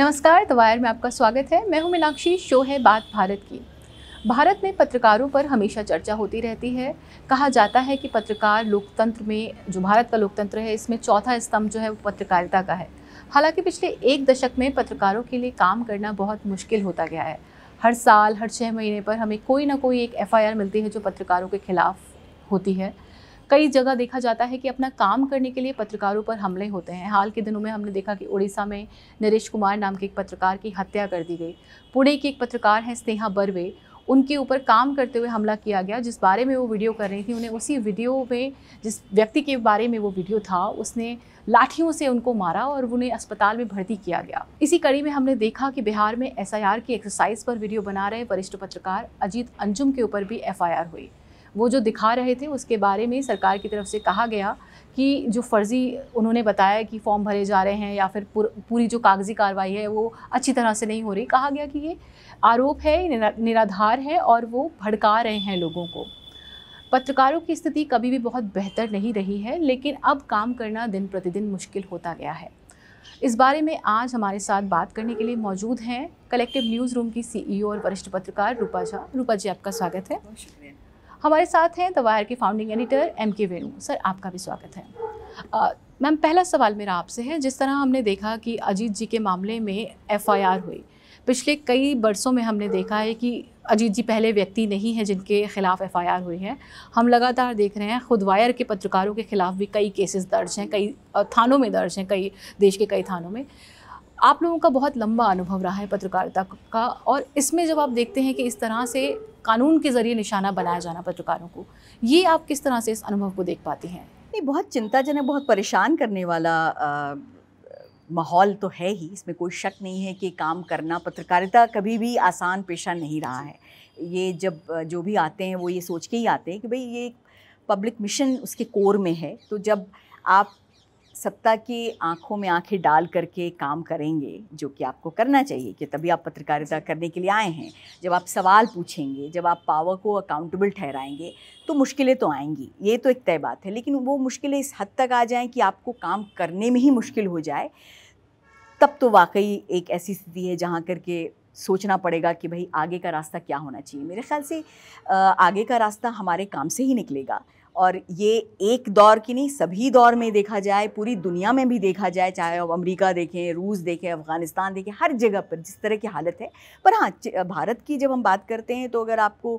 नमस्कार, the wire में आपका स्वागत है। मैं हूं मीनाक्षी। शो है बात भारत की। भारत में पत्रकारों पर हमेशा चर्चा होती रहती है। कहा जाता है कि पत्रकार लोकतंत्र में, जो भारत का लोकतंत्र है, इसमें चौथा स्तंभ जो है वो पत्रकारिता का है। हालांकि पिछले एक दशक में पत्रकारों के लिए काम करना बहुत मुश्किल होता गया है। हर साल, हर 6 महीने पर हमें कोई ना कोई एक FIR मिलती है जो पत्रकारों के खिलाफ होती है। कई जगह देखा जाता है कि अपना काम करने के लिए पत्रकारों पर हमले होते हैं। हाल के दिनों में हमने देखा कि उड़ीसा में नरेश कुमार नाम के एक पत्रकार की हत्या कर दी गई। पुणे की एक पत्रकार हैं स्नेहा बर्वे, उनके ऊपर काम करते हुए हमला किया गया। जिस बारे में वो वीडियो कर रही थी, उन्हें उसी वीडियो में, जिस व्यक्ति के बारे में वो वीडियो था, उसने लाठियों से उनको मारा और उन्हें अस्पताल में भर्ती किया गया। इसी कड़ी में हमने देखा कि बिहार में SIR की एक्सरसाइज पर वीडियो बना रहे वरिष्ठ पत्रकार अजीत अंजुम के ऊपर भी FIR हुई। वो जो दिखा रहे थे उसके बारे में सरकार की तरफ से कहा गया कि जो फर्जी उन्होंने बताया कि फॉर्म भरे जा रहे हैं या फिर पूरी जो कागजी कार्रवाई है वो अच्छी तरह से नहीं हो रही। कहा गया कि ये आरोप है, निराधार है और वो भड़का रहे हैं लोगों को। पत्रकारों की स्थिति कभी भी बहुत बेहतर नहीं रही है, लेकिन अब काम करना दिन प्रतिदिन मुश्किल होता गया है। इस बारे में आज हमारे साथ बात करने के लिए मौजूद हैं कलेक्टिव न्यूज़ रूम की CEO और वरिष्ठ पत्रकार रूपा झा। रूपा जी, आपका स्वागत है। हमारे साथ हैं द वायर के फाउंडिंग एडिटर MK वेणु। सर, आपका भी स्वागत है। मैम, पहला सवाल मेरा आपसे है, जिस तरह हमने देखा कि अजीत जी के मामले में FIR हुई, पिछले कई बरसों में हमने देखा है कि अजीत जी पहले व्यक्ति नहीं है जिनके खिलाफ FIR हुई है। हम लगातार देख रहे हैं, खुद वायर के पत्रकारों के खिलाफ भी कई केसेस दर्ज हैं, कई थानों में दर्ज हैं, कई देश के कई थानों में। आप लोगों का बहुत लंबा अनुभव रहा है पत्रकारिता का, और इसमें जब आप देखते हैं कि इस तरह से कानून के ज़रिए निशाना बनाया जाना पत्रकारों को, ये आप किस तरह से इस अनुभव को देख पाती हैं? नहीं, बहुत चिंताजनक, बहुत परेशान करने वाला माहौल तो है ही, इसमें कोई शक नहीं है कि काम करना, पत्रकारिता कभी भी आसान पेशा नहीं रहा है। ये जब जो भी आते हैं वो ये सोच के ही आते हैं कि भाई ये एक पब्लिक मिशन उसके कोर में है। तो जब आप सत्ता की आंखों में आंखें डाल करके काम करेंगे, जो कि आपको करना चाहिए, कि तभी आप पत्रकारिता करने के लिए आए हैं, जब आप सवाल पूछेंगे, जब आप पावर को अकाउंटेबल ठहराएंगे, तो मुश्किलें तो आएंगी, ये तो एक तय बात है। लेकिन वो मुश्किलें इस हद तक आ जाएं कि आपको काम करने में ही मुश्किल हो जाए, तब तो वाकई एक ऐसी स्थिति है जहाँ करके सोचना पड़ेगा कि भाई आगे का रास्ता क्या होना चाहिए। मेरे ख्याल से आगे का रास्ता हमारे काम से ही निकलेगा, और ये एक दौर की नहीं, सभी दौर में देखा जाए, पूरी दुनिया में भी देखा जाए, चाहे अब अमेरिका देखें, रूस देखें, अफ़गानिस्तान देखें, हर जगह पर जिस तरह की हालत है। पर हाँ, भारत की जब हम बात करते हैं तो अगर आपको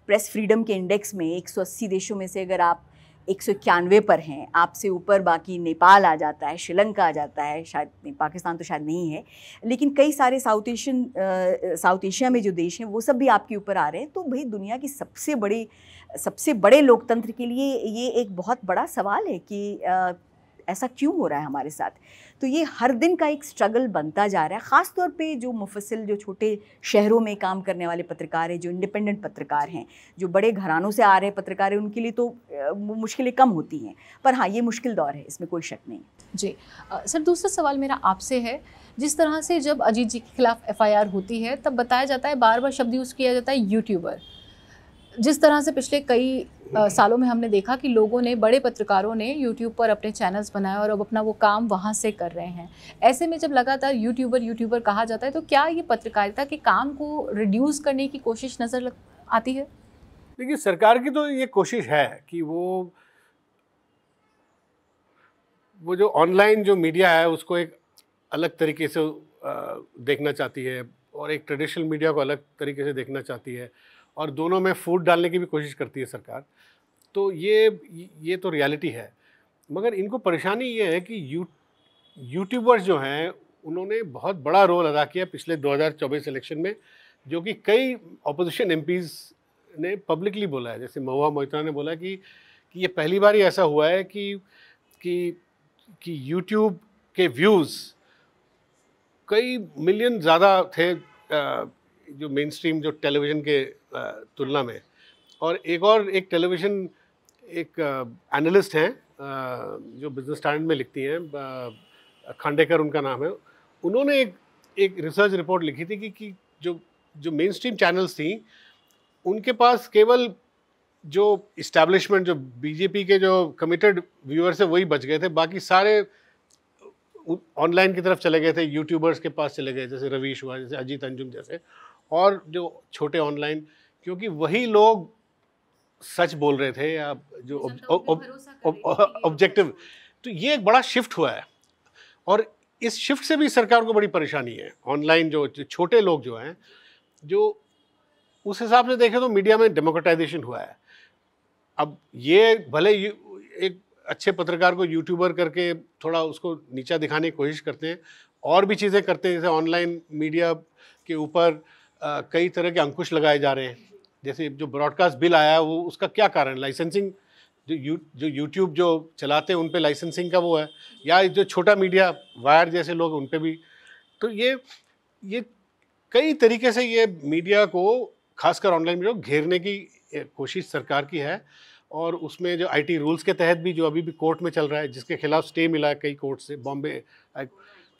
प्रेस फ्रीडम के इंडेक्स में 180 देशों में से अगर आप 191 पर हैं, आपसे ऊपर बाकी नेपाल आ जाता है, श्रीलंका आ जाता है, शायद पाकिस्तान तो शायद नहीं है, लेकिन कई सारे साउथ एशिया में जो देश हैं वो सब भी आपके ऊपर आ रहे हैं। तो भाई दुनिया की सबसे बड़े लोकतंत्र के लिए ये एक बहुत बड़ा सवाल है कि ऐसा क्यों हो रहा है हमारे साथ। तो ये हर दिन का एक स्ट्रगल बनता जा रहा है, ख़ास तौर पे जो मुफस्सिल, जो छोटे शहरों में काम करने वाले पत्रकार हैं, जो इंडिपेंडेंट पत्रकार हैं, जो बड़े घरानों से आ रहे पत्रकार हैं, उनके लिए तो मुश्किलें कम होती हैं। पर हाँ, ये मुश्किल दौर है, इसमें कोई शक नहीं। जी सर, दूसरा सवाल मेरा आपसे है, जिस तरह से जब अजीत जी के खिलाफ FIR होती है तब बताया जाता है, बार बार शब्द यूज़ किया जाता है यूट्यूबर। जिस तरह से पिछले कई सालों में हमने देखा कि लोगों ने, बड़े पत्रकारों ने यूट्यूब पर अपने चैनल्स बनाए और अब अपना वो काम वहाँ से कर रहे हैं। ऐसे में जब लगातार यूट्यूबर कहा जाता है, तो क्या ये पत्रकारिता के काम को रिड्यूस करने की कोशिश नज़र आती है? देखिए, सरकार की तो ये कोशिश है कि वो जो ऑनलाइन जो मीडिया है उसको एक अलग तरीके से देखना चाहती है, और एक ट्रेडिशनल मीडिया को अलग तरीके से देखना चाहती है, और दोनों में फूट डालने की भी कोशिश करती है सरकार। तो ये तो रियलिटी है। मगर इनको परेशानी ये है कि यूट्यूबर्स जो हैं उन्होंने बहुत बड़ा रोल अदा किया पिछले 2024 इलेक्शन में, जो कि कई अपोजिशन MPs ने पब्लिकली बोला है। जैसे महुआ मोइत्रा ने बोला कि ये पहली बार ही ऐसा हुआ है कि यूट्यूब के व्यूज़ कई मिलियन ज़्यादा थे जो मेन स्ट्रीम जो टेलीविज़न के तुलना में। और एक टेलीविज़न एक एनालिस्ट हैं जो बिजनेस स्टैंडर्ड में लिखती हैं, खांडेकर उनका नाम है। उन्होंने एक रिसर्च रिपोर्ट लिखी थी कि जो मेन स्ट्रीम चैनल्स थी, उनके पास केवल जो इस्टेब्लिशमेंट, जो बीजेपी के जो कमिटेड व्यूअर्स है, वही बच गए थे। बाकी सारे ऑनलाइन की तरफ चले गए थे, यूट्यूबर्स के पास चले गए, जैसे रवीश हुआ, जैसे अजीत अंजुम जैसे, और जो छोटे ऑनलाइन, क्योंकि वही लोग सच बोल रहे थे या जो ऑब्जेक्टिव। तो ये एक बड़ा शिफ्ट हुआ है, और इस शिफ्ट से भी सरकार को बड़ी परेशानी है। ऑनलाइन जो छोटे लोग जो हैं, जो उस हिसाब से देखें तो मीडिया में डेमोक्रेटाइजेशन हुआ है। अब ये भले एक अच्छे पत्रकार को यूट्यूबर करके थोड़ा उसको नीचा दिखाने की कोशिश करते हैं, और भी चीज़ें करते हैं, जैसे ऑनलाइन मीडिया के ऊपर कई तरह के अंकुश लगाए जा रहे हैं। जैसे जो ब्रॉडकास्ट बिल आया वो उसका क्या कारण, लाइसेंसिंग, जो यूट्यूब जो चलाते हैं उन पे लाइसेंसिंग का वो है, या जो छोटा मीडिया वायर जैसे लोग उन पे भी। तो ये कई तरीके से ये मीडिया को, खासकर ऑनलाइन मीडिया को घेरने की कोशिश सरकार की है। और उसमें जो आईटी रूल्स के तहत भी, जो अभी भी कोर्ट में चल रहा है, जिसके खिलाफ स्टे मिला है कई कोर्ट से, बॉम्बे,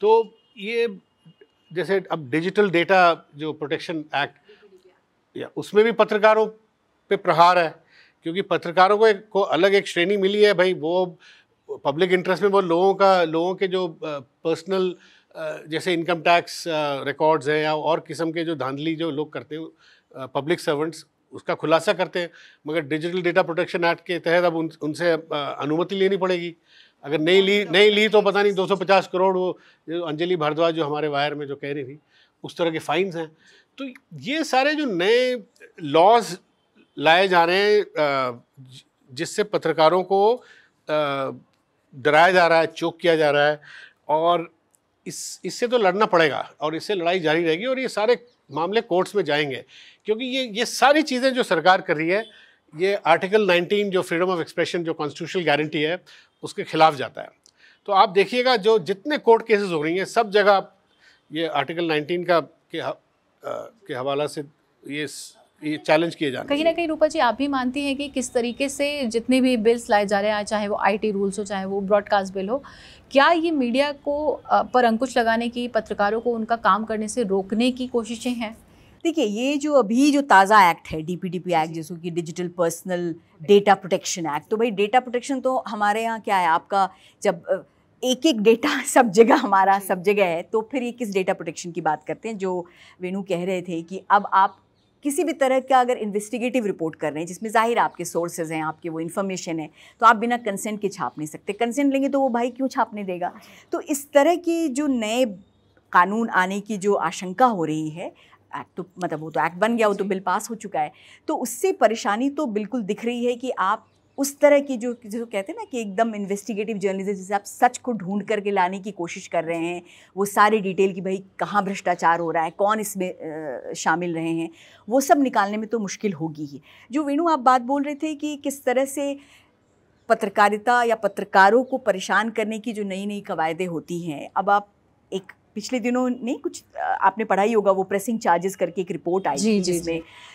तो ये जैसे अब डिजिटल डेटा जो प्रोटेक्शन एक्ट, या उसमें भी पत्रकारों पे प्रहार है, क्योंकि पत्रकारों को अलग एक श्रेणी मिली है भाई, वो पब्लिक इंटरेस्ट में वो लोगों के जो पर्सनल जैसे इनकम टैक्स रिकॉर्ड्स हैं या और किस्म के जो धांधली जो लोग करते हैं पब्लिक सर्वेंट्स, उसका खुलासा करते हैं। मगर डिजिटल डेटा प्रोटेक्शन एक्ट के तहत अब उनसे अनुमति लेनी पड़ेगी। अगर नहीं ली तो पता नहीं 250 करोड़, वो जो अंजलि भारद्वाज जो हमारे वायर में जो कह रही थी, उस तरह के फाइन्स हैं। तो ये सारे जो नए लॉज लाए जा रहे हैं, जिससे पत्रकारों को डराया जा रहा है, चोक किया जा रहा है, और इससे तो लड़ना पड़ेगा, और इससे लड़ाई जारी रहेगी, और ये सारे मामले कोर्ट्स में जाएंगे, क्योंकि ये सारी चीज़ें जो सरकार कर रही है, ये आर्टिकल 19 जो फ्रीडम ऑफ एक्सप्रेशन जो कॉन्स्टिट्यूशनल गारंटी है, उसके खिलाफ जाता है। तो आप देखिएगा जो जितने कोर्ट केसेस हो रही हैं, सब जगह ये आर्टिकल 19 के हवाला से ये चैलेंज किए जाने। कहीं ना कहीं रूपा जी, आप भी मानती हैं कि किस तरीके से जितने भी बिल्स लाए जा रहे हैं, चाहे वो आईटी रूल्स हो, चाहे वो ब्रॉडकास्ट बिल हो, क्या ये मीडिया को पर अंकुश लगाने की, पत्रकारों को उनका काम करने से रोकने की कोशिशें हैं? देखिए, ये जो अभी जो ताज़ा एक्ट है, डीपीडीपी एक्ट, जैसे कि digital personal data protection act, तो भाई डेटा प्रोटेक्शन तो हमारे यहाँ क्या है, आपका जब एक एक डेटा सब जगह हमारा सब जगह है, तो फिर ये किस डेटा प्रोटेक्शन की बात करते हैं। जो वेणु कह रहे थे कि अब आप किसी भी तरह का अगर इन्वेस्टिगेटिव रिपोर्ट कर रहे हैं, जिसमें जाहिर आपके सोर्सेज हैं, आपके वो इन्फॉर्मेशन है, तो आप बिना कंसेंट के छाप नहीं सकते। कंसेंट लेंगे तो वो भाई क्यों छापने देगा। तो इस तरह की जो नए कानून आने की जो आशंका हो रही है, एक्ट तो मतलब वो तो एक्ट बन गया, वो तो बिल पास हो चुका है, तो उससे परेशानी तो बिल्कुल दिख रही है कि आप उस तरह की जो कहते हैं ना कि एकदम इन्वेस्टिगेटिव जर्नलिज्म, जिसे आप सच को ढूंढ करके लाने की कोशिश कर रहे हैं, वो सारी डिटेल की भाई कहाँ भ्रष्टाचार हो रहा है, कौन इसमें शामिल रहे हैं, वो सब निकालने में तो मुश्किल होगी ही। जो वेणु आप बात बोल रहे थे कि किस तरह से पत्रकारिता या पत्रकारों को परेशान करने की जो नई नई कवायदें होती हैं, अब आप एक पिछले दिनों नहीं कुछ आपने पढ़ा ही होगा, वो प्रेसिंग चार्जेस करके एक रिपोर्ट आई थी,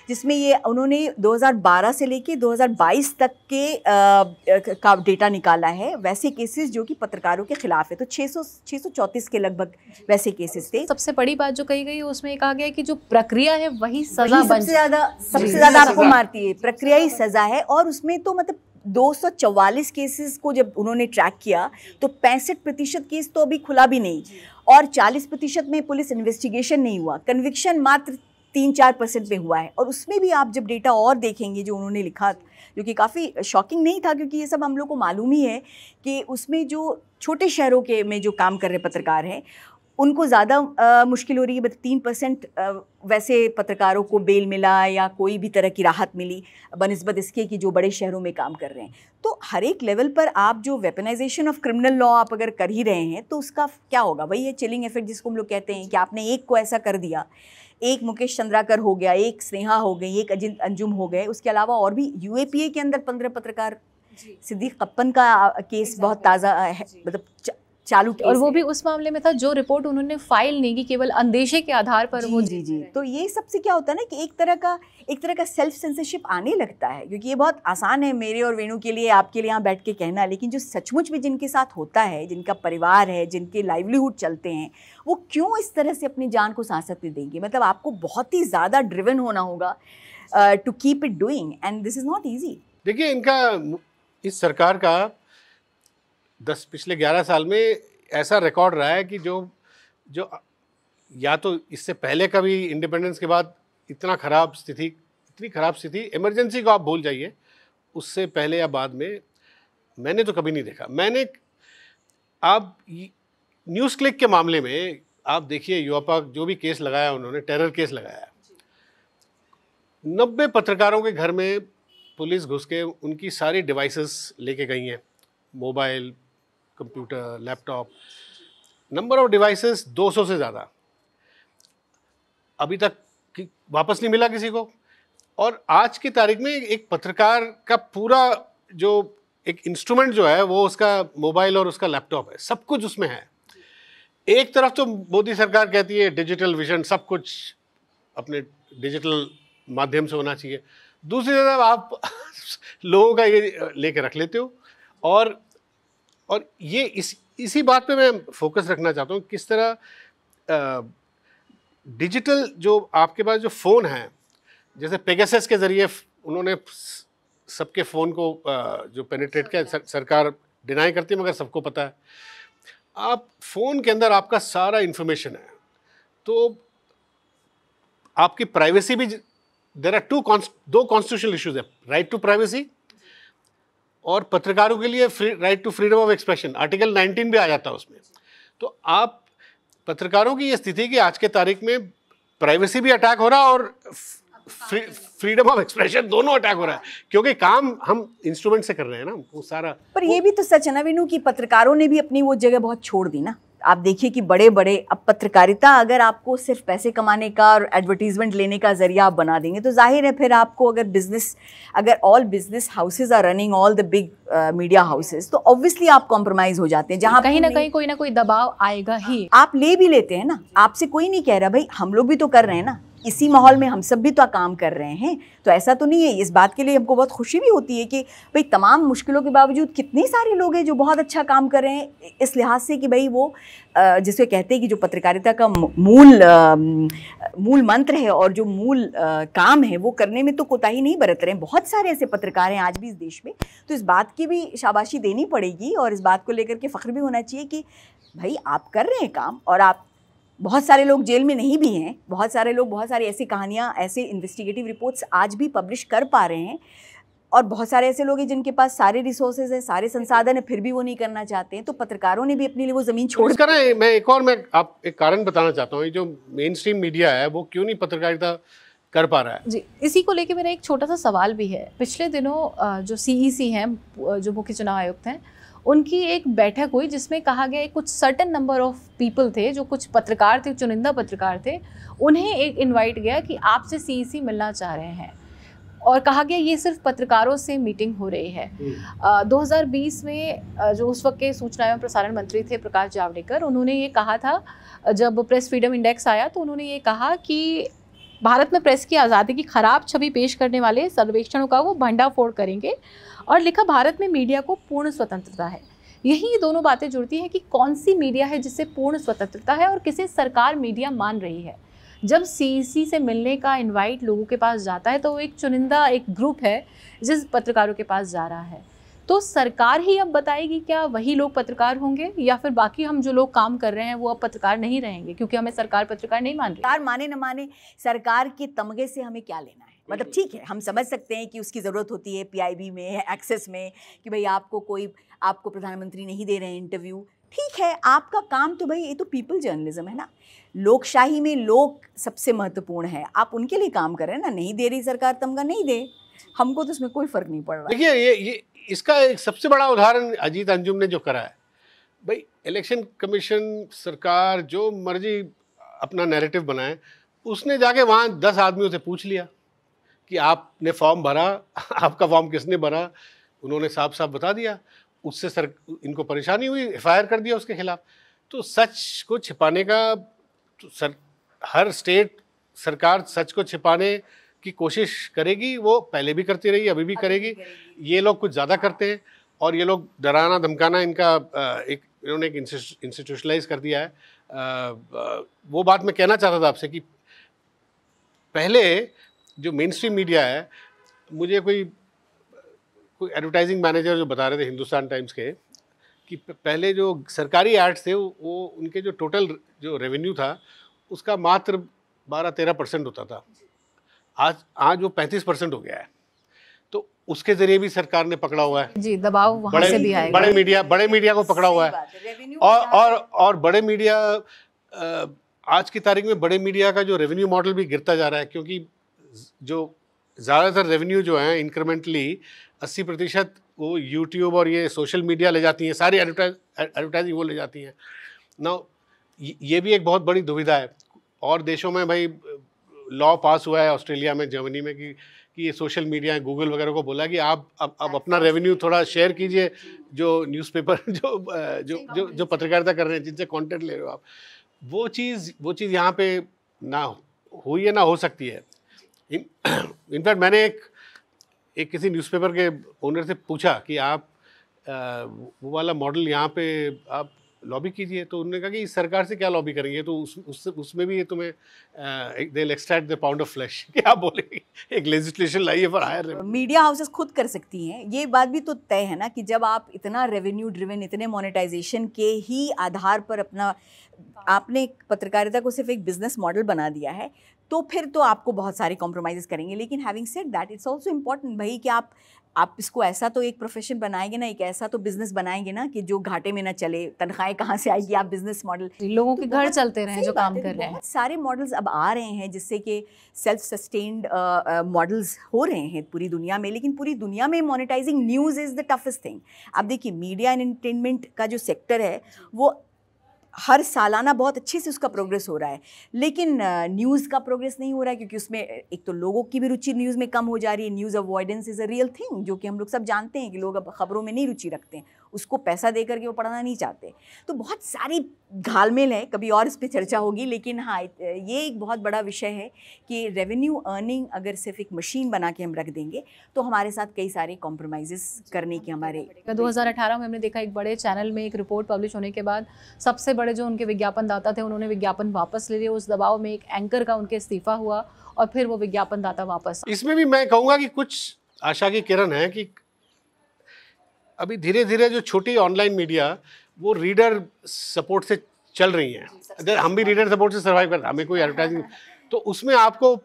जिसमें ये उन्होंने 2012 से लेके 2022 तक के का डेटा निकाला है, वैसे केसेस जो कि पत्रकारों के खिलाफ है। तो 634 के लगभग वैसे केसेस थे। सबसे बड़ी बात जो कही गई उसमें कहा गया कि जो प्रक्रिया है वही सजा सबसे ज़्यादा आपको मारती है, प्रक्रिया ही सजा है। और उसमें तो मतलब 244 केसेस को जब उन्होंने ट्रैक किया तो 65% केस तो अभी खुला भी नहीं, और 40% में पुलिस इन्वेस्टिगेशन नहीं हुआ, कन्विक्शन मात्र 3-4% पे हुआ है। और उसमें भी आप जब डेटा और देखेंगे जो उन्होंने लिखा, जो कि काफ़ी शॉकिंग नहीं था, क्योंकि ये सब हम लोग को मालूम ही है कि उसमें जो छोटे शहरों के में जो काम कर रहे पत्रकार हैं उनको ज़्यादा मुश्किल हो रही है। 3% वैसे पत्रकारों को बेल मिला या कोई भी तरह की राहत मिली बनिस्बत इसके कि जो बड़े शहरों में काम कर रहे हैं। तो हर एक लेवल पर आप जो वेपनाइजेशन ऑफ क्रिमिनल लॉ आप अगर कर ही रहे हैं तो उसका क्या होगा, वही ये चिलिंग इफेक्ट जिसको हम लोग कहते हैं कि आपने एक को ऐसा कर दिया, एक मुकेश चंद्राकर हो गया, एक स्नेहा हो गई, एक अजित अंजुम हो गए, उसके अलावा और भी यूएपीए के अंदर 15 पत्रकार, सिद्दीक कप्पन का केस बहुत ताज़ा है, मतलब चालू केस, और वो भी उस मामले में था जो रिपोर्ट उन्होंने फाइल नहीं की, केवल अंदेशे के आधार पर वो। जी। तो ये सबसे क्या होता है ना कि एक तरह का सेल्फ सेंसरशिप आने लगता है, क्योंकि ये बहुत आसान है मेरे और वेणु के लिए, आपके लिए यहाँ बैठ के कहना, लेकिन जो सचमुच में जिनके साथ होता है, जिनका परिवार है, जिनके लाइवलीहुड चलते हैं, वो क्यों इस तरह से अपनी जान को सांसत दे देंगे। मतलब आपको बहुत ही ज़्यादा ड्रिवन होना होगा to keep it doing, and this is not easy. देखिए, इनका इस सरकार का पिछले 11 साल में ऐसा रिकॉर्ड रहा है कि जो जो या तो इससे पहले का भी इंडिपेंडेंस के बाद इतनी खराब स्थिति, इमरजेंसी को आप भूल जाइए, उससे पहले या बाद में मैंने तो कभी नहीं देखा। आप न्यूज़ क्लिक के मामले में आप देखिए, युवापा जो भी केस लगाया उन्होंने, टेरर केस लगाया, 90 पत्रकारों के घर में पुलिस घुस के उनकी सारी डिवाइसेस लेके गई हैं, mobile, computer, laptop, number of devices 200 से ज़्यादा, अभी तक वापस नहीं मिला किसी को। और आज की तारीख में एक पत्रकार का पूरा जो एक इंस्ट्रूमेंट जो है वो उसका मोबाइल और उसका लैपटॉप है, सब कुछ उसमें है। एक तरफ तो मोदी सरकार कहती है डिजिटल विजन, सब कुछ अपने डिजिटल माध्यम से होना चाहिए, दूसरी तरफ आप लोगों का ये लेके रख लेते हो। और ये इसी बात पे मैं फोकस रखना चाहता हूँ, किस तरह डिजिटल जो आपके पास जो फ़ोन है, जैसे पेगासस के ज़रिए उन्होंने सबके फ़ोन को जो पेनिट्रेट किया, सरकार डिनाई करती है मगर सबको पता है, आप फ़ोन के अंदर आपका सारा इन्फॉर्मेशन है, तो आपकी प्राइवेसी भी, देयर आर दो कॉन्स्टिट्यूशनल इश्यूज है, राइट टू प्राइवेसी और पत्रकारों के लिए right to freedom of expression, article 19 भी आ जाता है उसमें। तो आप पत्रकारों की ये स्थिति कि आज के तारीख में प्राइवेसी भी अटैक हो रहा है और फ्रीडम ऑफ एक्सप्रेशन दोनों अटैक हो रहा है, क्योंकि काम हम इंस्ट्रूमेंट से कर रहे हैं ना वो सारा। पर ये भी तो सच है ना वीनू कि पत्रकारों ने भी अपनी वो जगह बहुत छोड़ दी ना। आप देखिए कि बड़े बड़े, अब पत्रकारिता अगर आपको सिर्फ पैसे कमाने का और एडवर्टीजमेंट लेने का जरिया आप बना देंगे तो जाहिर है फिर आपको अगर all business houses are running all the big media houses, तो ऑब्वियसली आप कॉम्प्रोमाइज हो जाते हैं, जहाँ कहीं ना कहीं कोई ना कोई दबाव आएगा ही। आप ले भी लेते हैं ना, आपसे कोई नहीं कह रहा भाई, हम लोग भी तो कर रहे हैं ना, इसी माहौल में हम सब भी तो काम कर रहे हैं, तो ऐसा तो नहीं है। इस बात के लिए हमको बहुत खुशी भी होती है कि भाई तमाम मुश्किलों के बावजूद कितने सारे लोग हैं जो बहुत अच्छा काम कर रहे हैं, इस लिहाज से कि भाई वो जिसे कहते हैं कि जो पत्रकारिता का मूल मंत्र है और जो मूल काम है वो करने में तो कोताही नहीं बरत रहे हैं। बहुत सारे ऐसे पत्रकार हैं आज भी इस देश में, तो इस बात की भी शाबाशी देनी पड़ेगी और इस बात को लेकर के फ़ख्र भी होना चाहिए कि भाई आप कर रहे हैं काम। और आप, बहुत सारे लोग जेल में नहीं भी हैं, बहुत सारे लोग बहुत सारी ऐसी कहानियाँ, ऐसे इन्वेस्टिगेटिव रिपोर्ट्स आज भी पब्लिश कर पा रहे हैं, और बहुत सारे ऐसे लोग हैं जिनके पास सारे रिसोर्सेज हैं, सारे संसाधन है, फिर भी वो नहीं करना चाहते हैं। तो पत्रकारों ने भी अपने लिए वो ज़मीन छोड़ कर रहे हैं। मैं आप एक कारण बताना चाहता हूँ, जो मेन स्ट्रीम मीडिया है वो क्यों नहीं पत्रकारिता कर पा रहा है। जी, इसी को लेके मेरा एक छोटा सा सवाल भी है। पिछले दिनों जो CEC हैं, जो मुख्य चुनाव आयुक्त हैं, उनकी एक बैठक हुई जिसमें कहा गया कुछ सर्टेन नंबर ऑफ पीपल थे, जो कुछ पत्रकार थे, चुनिंदा पत्रकार थे, उन्हें एक इनवाइट गया कि आपसे CEC मिलना चाह रहे हैं, और कहा गया ये सिर्फ पत्रकारों से मीटिंग हो रही है। 2020 में जो उस वक्त के सूचना एवं प्रसारण मंत्री थे प्रकाश जावड़ेकर, उन्होंने ये कहा था, जब प्रेस फ्रीडम इंडेक्स आया तो उन्होंने ये कहा कि भारत में प्रेस की आज़ादी की खराब छवि पेश करने वाले सर्वेक्षणों का वो भंडाफोड़ करेंगे, और लिखा भारत में मीडिया को पूर्ण स्वतंत्रता है। यही दोनों बातें जुड़ती हैं कि कौन सी मीडिया है जिससे पूर्ण स्वतंत्रता है और किसे सरकार मीडिया मान रही है। जब CEC से मिलने का इनवाइट लोगों के पास जाता है तो एक चुनिंदा एक ग्रुप है जिस पत्रकारों के पास जा रहा है, तो सरकार ही अब बताएगी क्या वही लोग पत्रकार होंगे, या फिर बाकी हम जो लोग काम कर रहे हैं वो अब पत्रकार नहीं रहेंगे, क्योंकि हमें सरकार पत्रकार नहीं मान रही। सरकार माने न माने, सरकार के तमगे से हमें क्या लेना है। मतलब ठीक है, हम समझ सकते हैं कि उसकी ज़रूरत होती है PIB में, एक्सेस में, कि भाई आपको प्रधानमंत्री नहीं दे रहे हैं इंटरव्यू, ठीक है, आपका काम तो भाई ये तो पीपल जर्नलिज्म है ना, लोकशाही में लोग सबसे महत्वपूर्ण है, आप उनके लिए काम कर रहे हैं ना। नहीं दे रही सरकार तमगा, नहीं दे, हमको तो उसमें कोई फ़र्क नहीं पड़ रहा। देखिए ये इसका एक सबसे बड़ा उदाहरण अजीत अंजुम ने जो करा है। भाई इलेक्शन कमीशन, सरकार जो मर्जी अपना नैरेटिव बनाए, उसने जाके वहाँ 10 आदमियों से पूछ लिया कि आपने फॉर्म भरा, आपका फॉर्म किसने भरा, उन्होंने साफ साफ बता दिया। उससे इनको परेशानी हुई, FIR कर दिया उसके खिलाफ। तो सच को छिपाने का तो हर स्टेट सरकार सच को छिपाने की कोशिश करेगी, वो पहले भी करती रही, अभी भी करेगी। ये लोग कुछ ज़्यादा करते हैं और ये लोग डराना धमकाना इनका इन्होंने एक इंस्टीट्यूशनलाइज कर दिया है। वो बात मैं कहना चाहता था आपसे कि पहले जो मेन स्ट्रीम मीडिया है, मुझे कोई एडवर्टाइजिंग मैनेजर जो बता रहे थे हिंदुस्तान टाइम्स के कि पहले जो सरकारी एड्स थे वो उनके जो टोटल जो रेवेन्यू था उसका मात्र 12-13% होता था। आज वो 35% हो गया है। तो उसके जरिए भी सरकार ने पकड़ा हुआ है जी, दबाव वहाँ से भी आएगा। बड़े मीडिया को पकड़ा हुआ है। और बड़े मीडिया आज की तारीख में बड़े मीडिया का जो रेवेन्यू मॉडल भी गिरता जा रहा है, क्योंकि जो ज़्यादातर रेवेन्यू जो है इंक्रीमेंटली 80% वो यूट्यूब और ये सोशल मीडिया ले जाती हैं, सारी एडवर्टाइजिंग वो ले जाती हैं ना। ये भी एक बहुत बड़ी दुविधा है। और देशों में भाई लॉ पास हुआ है, ऑस्ट्रेलिया में, जर्मनी में, कि ये सोशल मीडिया है, गूगल वगैरह को बोला कि आप अब अपना रेवेन्यू थोड़ा शेयर कीजिए जो न्यूज़पेपर जो पत्रकारिता कर रहे हैं, जिनसे कंटेंट ले रहे हो आप। वो चीज़ यहाँ पे ना हुई है, ना हो सकती है। इनफैक्ट मैंने एक किसी न्यूज़पेपर के ओनर से पूछा कि आप वो वाला मॉडल यहाँ पे आप लॉबी कीजिए, तो उन्होंने कहा कि इस सरकार से क्या लॉबी करेंगे, तो उसमें भी ये तुम्हें they will extract the pound of flash. क्या बोलेंगे, एक लेजिस्लेशन लाइए फॉर हायर। मीडिया हाउसेस खुद कर सकती हैं, ये बात भी तो तय है ना कि जब आप इतना रेवेन्यू ड्रिवन, इतने मोनेटाइजेशन के ही आधार पर आपने पत्रकारिता को सिर्फ एक बिजनेस मॉडल बना दिया है, तो फिर तो आपको बहुत सारे कॉम्प्रोमाइज़ करेंगे। लेकिन having said that, it's also important भाई कि आप इसको ऐसा तो एक प्रोफेशन बनाएंगे ना, एक ऐसा तो बिजनेस बनाएंगे ना कि जो घाटे में ना चले। तनख्वाहें कहाँ से आएगी, आप बिजनेस मॉडल, लोगों के घर चलते रहे जो काम कर रहे हैं। बहुत सारे मॉडल्स अब आ रहे हैं जिससे कि सेल्फ सस्टेन्ड मॉडल्स हो रहे हैं पूरी दुनिया में। लेकिन पूरी दुनिया में monetising news is the toughest thing. अब देखिए, मीडिया एंड एंटरटेनमेंट का जो सेक्टर है वो हर सालाना बहुत अच्छे से उसका प्रोग्रेस हो रहा है, लेकिन न्यूज़ का प्रोग्रेस नहीं हो रहा है, क्योंकि उसमें एक तो लोगों की भी रुचि न्यूज़ में कम हो जा रही है। News avoidance is a real thing, जो कि हम लोग सब जानते हैं कि लोग अब खबरों में नहीं रुचि रखते हैं, उसको पैसा दे करके वो पढ़ना नहीं चाहते। तो बहुत सारी घालमेल है, कभी और इस पर चर्चा होगी। लेकिन हाँ, ये एक बहुत बड़ा विषय है कि रेवेन्यू अर्निंग अगर सिर्फ एक मशीन बना के हम रख देंगे तो हमारे साथ कई सारे कॉम्प्रोमाइज़ेस करने के हमारे 2018 में हमने देखा एक बड़े चैनल में एक रिपोर्ट पब्लिश होने के बाद सबसे बड़े जो उनके विज्ञापन दाता थे उन्होंने विज्ञापन वापस ले लिए। उस दबाव में एक एंकर का उनके इस्तीफा हुआ और फिर वो विज्ञापन दाता वापस। इसमें भी मैं कहूँगा कि कुछ आशा की किरण है कि अभी धीरे धीरे जो छोटी ऑनलाइन मीडिया वो रीडर सपोर्ट से चल रही हैं। हम भी रीडर सपोर्ट से सर्वाइव करते हैं, हमें कोई एडवर्टाइजिंग, तो उसमें आपको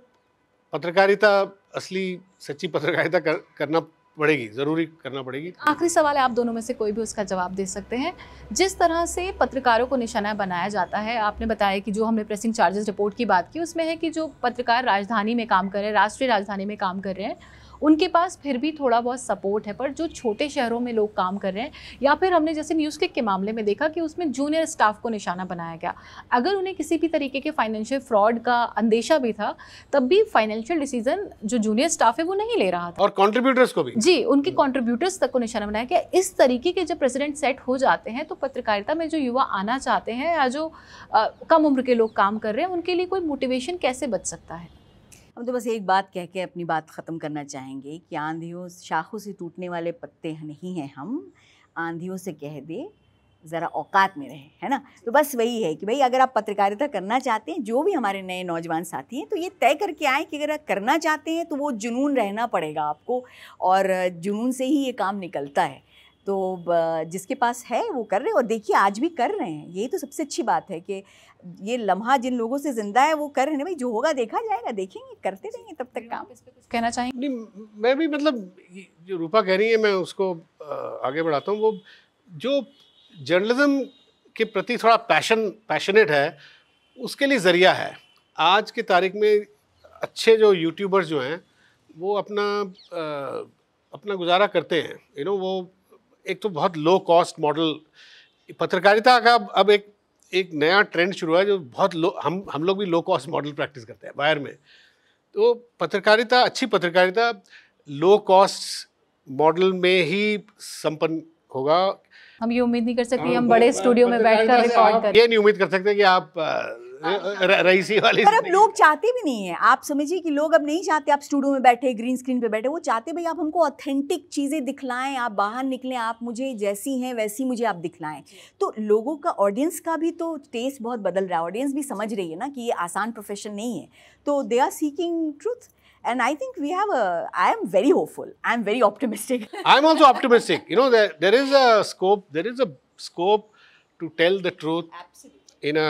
पत्रकारिता, असली सच्ची पत्रकारिता करना पड़ेगी, ज़रूरी करना पड़ेगी। आखिरी सवाल है, आप दोनों में से कोई भी उसका जवाब दे सकते हैं। जिस तरह से पत्रकारों को निशाना बनाया जाता है, आपने बताया कि जो हमने प्रेसिंग चार्जेस रिपोर्ट की बात की उसमें है कि जो पत्रकार राजधानी में काम कर रहे हैं, राष्ट्रीय राजधानी में काम कर रहे हैं, उनके पास फिर भी थोड़ा बहुत सपोर्ट है। पर जो छोटे शहरों में लोग काम कर रहे हैं, या फिर हमने जैसे न्यूज़ क्लिक के मामले में देखा कि उसमें जूनियर स्टाफ को निशाना बनाया गया, अगर उन्हें किसी भी तरीके के फाइनेंशियल फ्रॉड का अंदेशा भी था तब भी फाइनेंशियल डिसीजन जो जूनियर स्टाफ है वो नहीं ले रहा था, और कंट्रीब्यूटर्स को भी, जी, उनके कंट्रीब्यूटर्स तक को निशाना बनाया गया। इस तरीके के जब प्रेसिडेंट सेट हो जाते हैं तो पत्रकारिता में जो युवा आना चाहते हैं या जो कम उम्र के लोग काम कर रहे हैं, उनके लिए कोई मोटिवेशन कैसे बच सकता है? हम तो बस एक बात कह के अपनी बात ख़त्म करना चाहेंगे कि आंधियों शाखों से टूटने वाले पत्ते नहीं हैं हम, आंधियों से कह दे ज़रा औकात में रहे, है ना। तो बस वही है कि भाई अगर आप पत्रकारिता करना चाहते हैं, जो भी हमारे नए नौजवान साथी हैं, तो ये तय करके आएँ कि अगर आप करना चाहते हैं तो वो जुनून रहना पड़ेगा आपको, और जुनून से ही ये काम निकलता है। तो जिसके पास है वो कर रहे हैं, और देखिए आज भी कर रहे हैं। यही तो सबसे अच्छी बात है कि ये लम्हा जिन लोगों से ज़िंदा है वो कर रहे हैं। भाई जो होगा देखा जाएगा, देखेंगे, करते रहेंगे तब तक काम। इस पे कुछ कहना चाहेंगे? नहीं, मैं भी मतलब जो रूपा कह रही है मैं उसको आगे बढ़ाता हूँ। वो जो जर्नलिज्म के प्रति थोड़ा पैशनेट है, उसके लिए ज़रिया है। आज की तारीख में अच्छे जो यूट्यूबर्स जो हैं वो अपना गुजारा करते हैं। वो एक तो बहुत लो कॉस्ट मॉडल पत्रकारिता का अब एक नया ट्रेंड शुरू हुआ है, जो बहुत लो, हम लोग भी लो कॉस्ट मॉडल प्रैक्टिस करते हैं बाहर में। तो पत्रकारिता, अच्छी पत्रकारिता लो कॉस्ट मॉडल में ही संपन्न होगा। हम ये उम्मीद नहीं कर सकते हम बड़े स्टूडियो में बैठकर रिकॉर्ड करें। ये नहीं उम्मीद कर सकते कि आप रईसी वाली, पर अब लोग चाहते भी नहीं है। आप समझिए कि लोग अब नहीं चाहते आप स्टूडियो में बैठे, ग्रीन स्क्रीन पे बैठे। वो चाहते भाई आप हमको ऑथेंटिक चीज़ें दिखलाएं, आप बाहर निकलें, आप मुझे जैसी हैं वैसी मुझे आप दिखलाएं। तो लोगों का, ऑडियंस का भी तो टेस्ट बहुत बदल रहा है। ऑडियंस भी समझ रही है ना कि ये आसान प्रोफेशन नहीं है, तो they are seeking truth. And I think I am very hopeful. I am very optimistic. I am also optimistic. There is a scope, there is a scope to tell the truth in a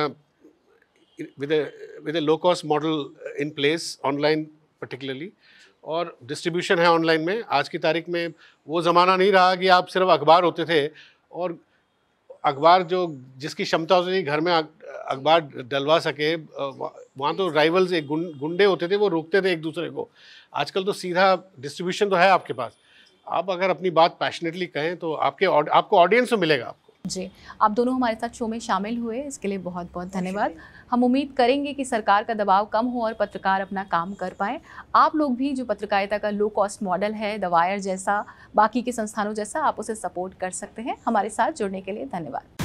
with a low cost model in place online particularly. और distribution है online में। आज की तारीख में वो ज़माना नहीं रहा कि आप सिर्फ अखबार होते थे और अखबार जो जिसकी क्षमता होती थी घर में अखबार डलवा सके, वहाँ तो राइवल्स एक गुंडे होते थे, वो रोकते थे एक दूसरे को। आजकल तो सीधा डिस्ट्रीब्यूशन तो है आपके पास। आप अगर अपनी बात पैशनेटली कहें तो आपको ऑडियंस तो मिलेगा आपको। जी, आप दोनों हमारे साथ शो में शामिल हुए, इसके लिए बहुत बहुत धन्यवाद। हम उम्मीद करेंगे कि सरकार का दबाव कम हो और पत्रकार अपना काम कर पाएँ। आप लोग भी जो पत्रकारिता का लो कॉस्ट मॉडल है, द वायर जैसा, बाकी के संस्थानों जैसा, आप उसे सपोर्ट कर सकते हैं। हमारे साथ जुड़ने के लिए धन्यवाद।